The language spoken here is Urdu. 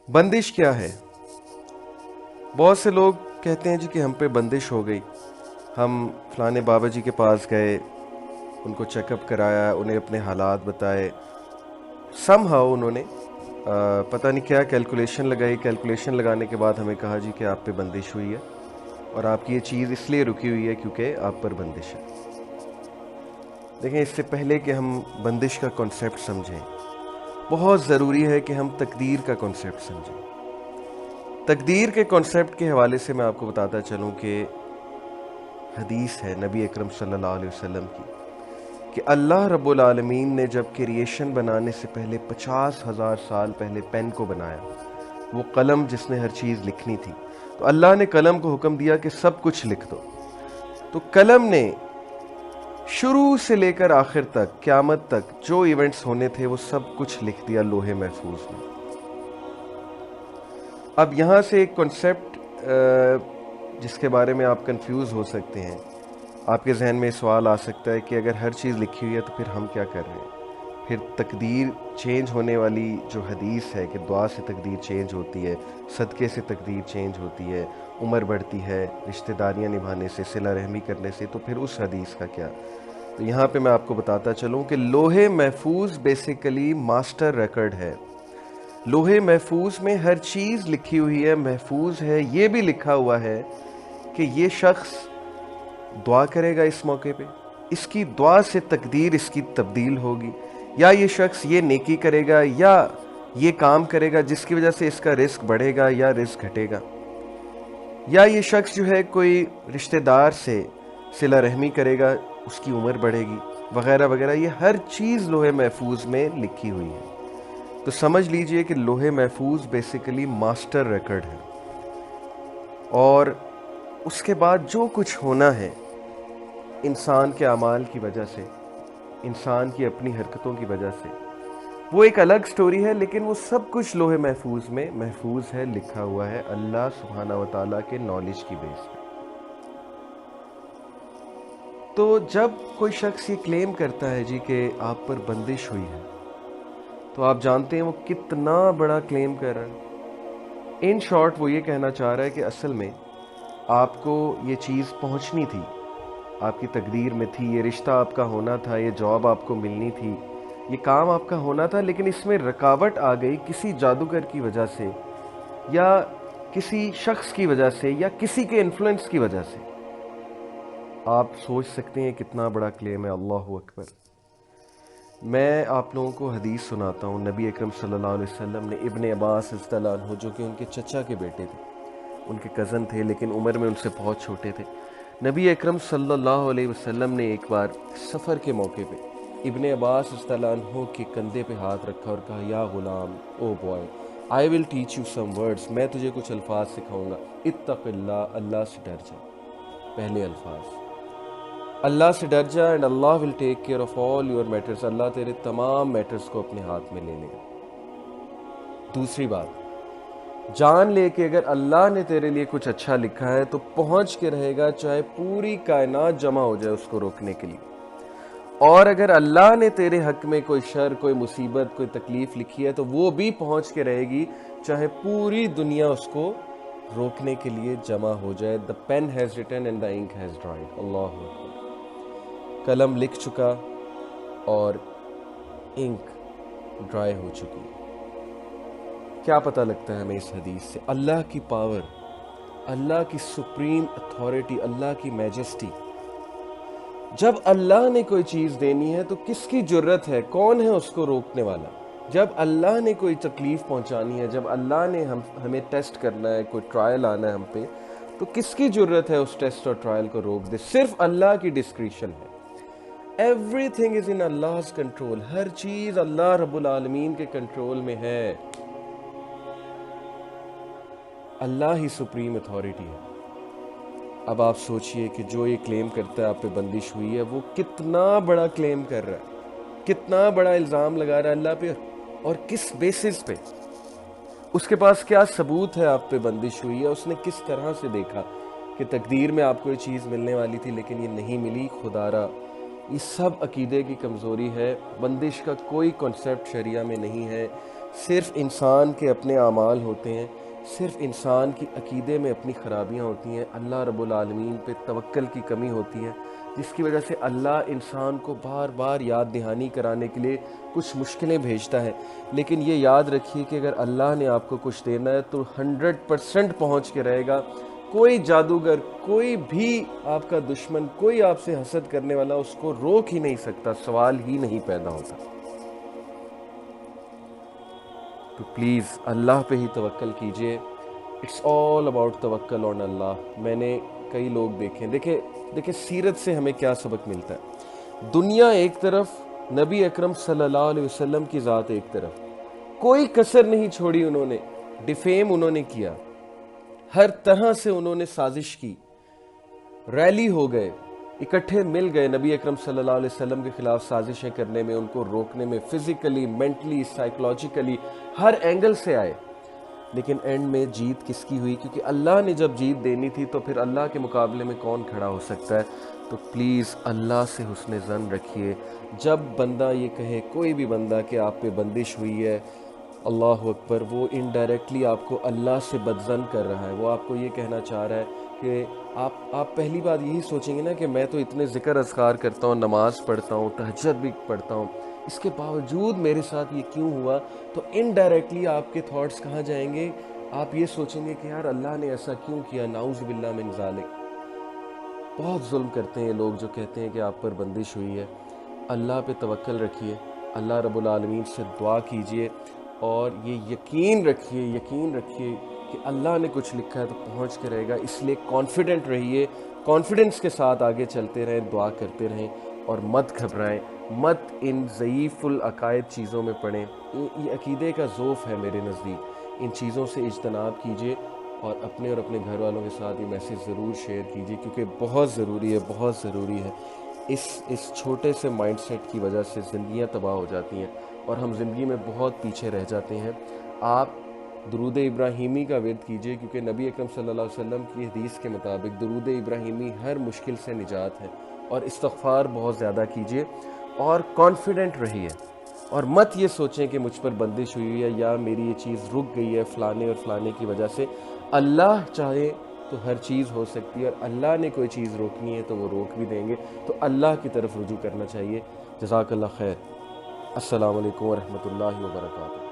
بندش کیا ہے؟ بہت سے لوگ کہتے ہیں جی کہ ہم پہ بندش ہو گئی، ہم فلانے بابا جی کے پاس گئے، ان کو چیک اپ کرایا، انہیں اپنے حالات بتائے، سم ہاؤ انہوں نے پتہ نہیں کیا کیلکولیشن لگائی، کیلکولیشن لگانے کے بعد ہمیں کہا جی کہ آپ پہ بندش ہوئی ہے اور آپ کی یہ چیز اس لیے رکی ہوئی ہے کیونکہ آپ پر بندش ہے۔ دیکھیں، اس سے پہلے کہ ہم بندش کا کنسیپٹ سمجھیں، بہت ضروری ہے کہ ہم تقدیر کا کنسیپٹ سمجھیں۔ تقدیر کے کنسیپٹ کے حوالے سے میں آپ کو بتاتا چلوں کہ حدیث ہے نبی اکرم صلی اللہ علیہ وسلم کی کہ اللہ رب العالمین نے جب کریشن بنانے سے پہلے 50,000 سال پہلے پین کو بنایا، وہ قلم جس نے ہر چیز لکھنی تھی، تو اللہ نے قلم کو حکم دیا کہ سب کچھ لکھ دو، تو قلم نے شروع سے لے کر آخر تک، قیامت تک جو ایونٹس ہونے تھے وہ سب کچھ لکھ دیا لوح محفوظ میں۔ اب یہاں سے ایک کنسیپٹ جس کے بارے میں آپ کنفیوز ہو سکتے ہیں، آپ کے ذہن میں سوال آ سکتا ہے کہ اگر ہر چیز لکھی ہوئی ہے تو پھر ہم کیا کر رہے ہیں؟ پھر تقدیر چینج ہونے والی جو حدیث ہے کہ دعا سے تقدیر چینج ہوتی ہے، صدقے سے تقدیر چینج ہوتی ہے، عمر بڑھتی ہے رشتہ داریاں نبھانے سے، صلہ رحمی کرنے سے، تو پھر اس حدیث کا کیا؟ تو یہاں پہ میں آپ کو بتاتا چلوں کہ لوح محفوظ بیسیکلی ماسٹر ریکارڈ ہے۔ لوح محفوظ میں ہر چیز لکھی ہوئی ہے، محفوظ ہے، یہ بھی لکھا ہوا ہے کہ یہ شخص دعا کرے گا اس موقع پہ، اس کی دعا سے تقدیر اس کی تبدیل ہوگی، یا یہ شخص یہ نیکی کرے گا یا یہ کام کرے گا جس کی وجہ سے اس کا رزق بڑھے گا یا رزق گھٹے گا، یا یہ شخص جو ہے کوئی رشتہ دار سے صلہ رحمی کرے گا، اس کی عمر بڑھے گی، وغیرہ وغیرہ۔ یہ ہر چیز لوح محفوظ میں لکھی ہوئی ہے۔ تو سمجھ لیجئے کہ لوح محفوظ بیسیکلی ماسٹر ریکارڈ ہے، اور اس کے بعد جو کچھ ہونا ہے انسان کے اعمال کی وجہ سے، انسان کی اپنی حرکتوں کی وجہ سے، وہ ایک الگ سٹوری ہے، لیکن وہ سب کچھ لوح محفوظ میں محفوظ ہے، لکھا ہوا ہے اللہ سبحانہ وتعالیٰ کے نالج کی بیس پہ۔ تو جب کوئی شخص یہ کلیم کرتا ہے جی کہ آپ پر بندش ہوئی ہے، تو آپ جانتے ہیں وہ کتنا بڑا کلیم کر رہا ہے۔ ان شارٹ وہ یہ کہنا چاہ رہا ہے کہ اصل میں آپ کو یہ چیز پہنچنی تھی، آپ کی تقدیر میں تھی، یہ رشتہ آپ کا ہونا تھا، یہ جاب آپ کو ملنی تھی، یہ کام آپ کا ہونا تھا، لیکن اس میں رکاوٹ آ گئی کسی جادوگر کی وجہ سے، یا کسی شخص کی وجہ سے، یا کسی کے انفلوئنس کی وجہ سے۔ آپ سوچ سکتے ہیں کتنا بڑا کلیم ہے۔ اللہ اکبر۔ میں آپ لوگوں کو حدیث سناتا ہوں، نبی اکرم صلی اللہ علیہ وسلم نے ابن عباس رضی اللہ عنہ، جو کہ ان کے چچا کے بیٹے تھے، ان کے کزن تھے لیکن عمر میں ان سے بہت چھوٹے تھے، نبی اکرم صلی اللہ علیہ وسلم نے ایک بار سفر کے موقع پہ ابن عباس رضی اللہ عنہ کے کندھے پہ ہاتھ رکھا اور کہا، یا غلام، o boy, I will teach you some words, میں تجھے کچھ الفاظ سکھاؤں گا، اتق اللہ، اللہ سے ڈر جا۔ پہلے الفاظ، اللہ سے ڈر جا، and Allah will take care of all your matters, اللہ تیرے تمام میٹرز کو اپنے ہاتھ میں لے لے گا۔ دوسری بات، جان لے کہ اگر اللہ نے تیرے لیے کچھ اچھا لکھا ہے تو پہنچ کے رہے گا، چاہے پوری کائنات جمع ہو جائے اس کو روکنے کے لیے، اور اگر اللہ نے تیرے حق میں کوئی شر، کوئی مصیبت، کوئی تکلیف لکھی ہے تو وہ بھی پہنچ کے رہے گی، چاہے پوری دنیا اس کو روکنے کے لیے جمع ہو جائے۔ The pen has written and the ink has dried۔ اللہ اکبر۔ قلم لکھ چکا اور انک ڈرائی ہو چکی۔ کیا پتہ لگتا ہے ہمیں اس حدیث سے؟ اللہ کی پاور، اللہ کی سپریم اتھارٹی، اللہ کی میجسٹی۔ جب اللہ نے کوئی چیز دینی ہے تو کس کی جرت ہے؟ کون ہے اس کو روکنے والا؟ جب اللہ نے کوئی تکلیف پہنچانی ہے، جب اللہ نے ہمیں ٹیسٹ کرنا ہے، کوئی ٹرائل آنا ہے ہم پہ، تو کس کی جرت ہے اس ٹیسٹ اور ٹرائل کو روک دے؟ صرف اللہ کی ڈسکریشن ہے۔ Everything is in Allah's control, ہر چیز اللہ رب العالمین کے کنٹرول میں ہے۔ اللہ ہی سپریم اتھارٹی ہے۔ اب آپ سوچئے کہ جو یہ کلیم کرتا ہے آپ پہ بندش ہوئی ہے، وہ کتنا بڑا کلیم کر رہا ہے، کتنا بڑا الزام لگا رہا ہے اللہ پہ، اور کس بیسس پہ؟ اس کے پاس کیا ثبوت ہے آپ پہ بندش ہوئی ہے؟ اس نے کس طرح سے دیکھا کہ تقدیر میں آپ کو یہ چیز ملنے والی تھی لیکن یہ نہیں ملی؟ خدا را، یہ سب عقیدے کی کمزوری ہے۔ بندش کا کوئی کنسیپٹ شریعہ میں نہیں ہے، صرف انسان کے اپنے اعمال ہوتے ہیں، صرف انسان کی عقیدے میں اپنی خرابیاں ہوتی ہیں، اللہ رب العالمین پہ توکل کی کمی ہوتی ہے، جس کی وجہ سے اللہ انسان کو بار بار یاد دہانی کرانے کے لیے کچھ مشکلیں بھیجتا ہے۔ لیکن یہ یاد رکھیے کہ اگر اللہ نے آپ کو کچھ دینا ہے تو 100% پہنچ کے رہے گا۔ کوئی جادوگر، کوئی بھی آپ کا دشمن، کوئی آپ سے حسد کرنے والا اس کو روک ہی نہیں سکتا، سوال ہی نہیں پیدا ہوتا۔ تو پلیز اللہ پہ ہی توکل کیجئے۔ اٹس آل اباؤٹ توکل آن اللہ۔ میں نے کئی لوگ دیکھیں سیرت سے ہمیں کیا سبق ملتا ہے۔ دنیا ایک طرف، نبی اکرم صلی اللہ علیہ وسلم کی ذات ایک طرف، کوئی کسر نہیں چھوڑی انہوں نے، ڈیفیم انہوں نے کیا، ہر طرح سے انہوں نے سازش کی، ریلی ہو گئے، اکٹھے مل گئے نبی اکرم صلی اللہ علیہ وسلم کے خلاف سازشیں کرنے میں، ان کو روکنے میں، فزیکلی، مینٹلی، سائیکولوجیکلی، ہر اینگل سے آئے۔ لیکن اینڈ میں جیت کس کی ہوئی؟ کیونکہ اللہ نے جب جیت دینی تھی تو پھر اللہ کے مقابلے میں کون کھڑا ہو سکتا ہے؟ تو پلیز اللہ سے حسن ظن رکھیے۔ جب بندہ یہ کہے، کوئی بھی بندہ، کہ آپ پہ بندش ہوئی ہے، اللہ اکبر، وہ انڈائریکٹلی آپ کو اللہ سے بدظن کر رہا ہے۔ وہ آپ کو یہ کہنا چاہ رہا ہے کہ آپ پہلی بات یہی سوچیں گے نا کہ میں تو اتنے ذکر اذکار کرتا ہوں، نماز پڑھتا ہوں، تہجد بھی پڑھتا ہوں، اس کے باوجود میرے ساتھ یہ کیوں ہوا؟ تو انڈائریکٹلی آپ کے تھاٹس کہاں جائیں گے؟ آپ یہ سوچیں گے کہ یار اللہ نے ایسا کیوں کیا، نعوذ باللہ من ذالک۔ بہت ظلم کرتے ہیں یہ لوگ جو کہتے ہیں کہ آپ پر بندش ہوئی ہے۔ اللہ پہ توکل رکھیے، اللہ رب العالمین سے دعا کیجئے، اور یہ یقین رکھیے کہ اللہ نے کچھ لکھا ہے تو پہنچ کے رہے گا۔ اس لیے کانفیڈنٹ رہیے، کانفیڈنس کے ساتھ آگے چلتے رہیں، دعا کرتے رہیں، اور مت گھبرائیں، مت ان ضعیف العقائد چیزوں میں پڑیں۔ یہ عقیدے کا ذوف ہے میرے نزدیک۔ ان چیزوں سے اجتناب کیجئے، اور اپنے گھر والوں کے ساتھ یہ میسیج ضرور شیئر کیجئے، کیونکہ بہت ضروری ہے۔ اس چھوٹے سے مائنڈ سیٹ کی وجہ سے زندگیاں تباہ ہو جاتی ہیں، اور ہم زندگی میں بہت پیچھے رہ جاتے ہیں۔ آپ درود ابراہیمی کا ورد کیجئے، کیونکہ نبی اکرم صلی اللہ علیہ وسلم کی حدیث کے مطابق درود ابراہیمی ہر مشکل سے نجات ہے، اور استغفار بہت زیادہ کیجئے، اور کانفیڈنٹ رہیے، اور مت یہ سوچیں کہ مجھ پر بندش ہوئی ہے یا میری یہ چیز رک گئی ہے فلانے اور فلانے کی وجہ سے۔ اللہ چاہے تو ہر چیز ہو سکتی ہے، اور اللہ نے کوئی چیز روکنی ہے تو وہ روک بھی دیں گے۔ تو اللہ کی طرف رجوع کرنا چاہیے۔ جزاک اللہ خیر۔ السلام علیکم ورحمۃ اللہ وبرکاتہ۔